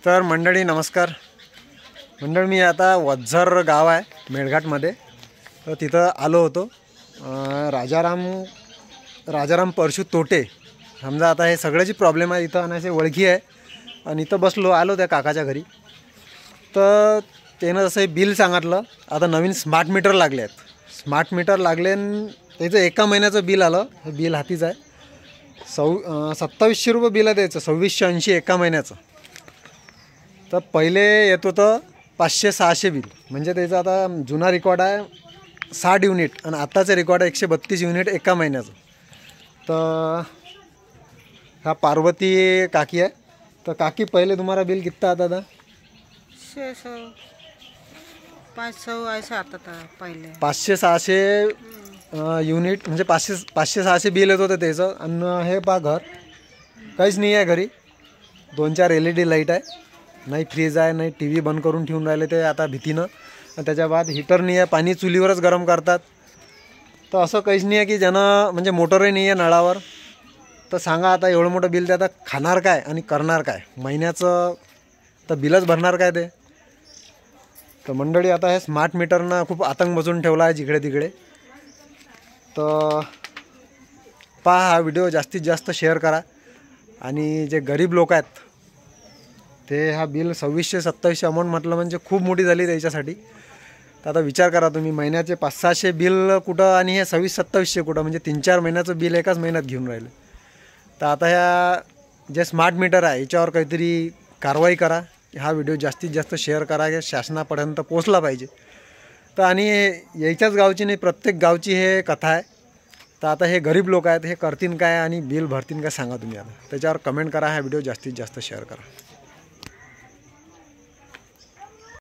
तर मंडळी नमस्कार. मी आता वझर गाव आहे मेळघाटमध्ये, तर तिथं आलो होतो. राजाराम परशु तोटे समजा. आता हे सगळ्याची प्रॉब्लेम आहे इथं, आणि असे ओळखी आहे. आणि इथं आलो त्या काकाच्या घरी. तर त्यानं जसं बिल सांगितलं, आता नवीन स्मार्ट मीटर लागले आहेत. स्मार्ट मीटर लागले, त्याचं एका महिन्याचं बिल आलं. हे बिल हातीच आहे. 2700 रुपये बिल आहे द्यायचं, 2680 एका महिन्याचं. तर पहिले येत होतं 500-600 बिल. म्हणजे त्याचा आता जुना रेकॉर्ड आहे 60 युनिट, आणि आत्ताचं रेकॉर्ड आहे 132 युनिट एका महिन्याचं. तर हा पार्वती काकी आहे. तर काकी, पहिले तुम्हाला बिल कितना आता था? 500 ऐसा आता था पहिले. 500-600 युनिट, म्हणजे 500-600 बिल येत होतं त्याचं. आणि हे पहा, घर काहीच नाही आहे घरी. 2-4 LED लाईट आहे, नाही फ्रीज आहे, नाही TV बंद करून ठेवून राहिले ते आता भीतीनं. आणि त्याच्या बाद हीटर नाही आहे, पाणी चुलीवरच गरम करतात. तर असं काहीच नाही आहे की ज्यानं, म्हणजे मोटरही नाही आहे नळावर. तर सांगा आता एवढं मोठं बिल ते आता खाणार काय आणि करणार काय महिन्याचं? तर बिलच भरणार काय ते? तर मंडळी, आता हे स्मार्ट मीटरनं खूप आतंक बसून ठेवला आहे जिकडे तिकडे. तर पहा, हा व्हिडिओ जास्तीत जास्त शेअर करा. आणि जे गरीब लोक आहेत ते हा बिल 2600-2700 अमाऊंट म्हटलं म्हणजे खूप मोठी झाली त्याच्यासाठी. तर आता विचार करा तुम्ही, महिन्याचे 500-600 बिल कुठं, आणि हे 2600-2700 कुठं, म्हणजे 3-4 महिन्याचं बिल एकाच महिन्यात घेऊन राहिलं. तर आता ह्या जे स्मार्ट मीटर आहे याच्यावर काहीतरी कारवाई करा. हा व्हिडिओ जास्तीत जास्त शेअर करा, की शासनापर्यंत पोचला पाहिजे. तर आणि याच्याच गावची नाही, प्रत्येक गावची हे कथा आहे. तर आता हे गरीब लोक आहेत, हे करतील काय आणि बिल भरतील काय सांगा तुम्ही. आता त्याच्यावर कमेंट करा, हा व्हिडिओ जास्तीत जास्त शेअर करा.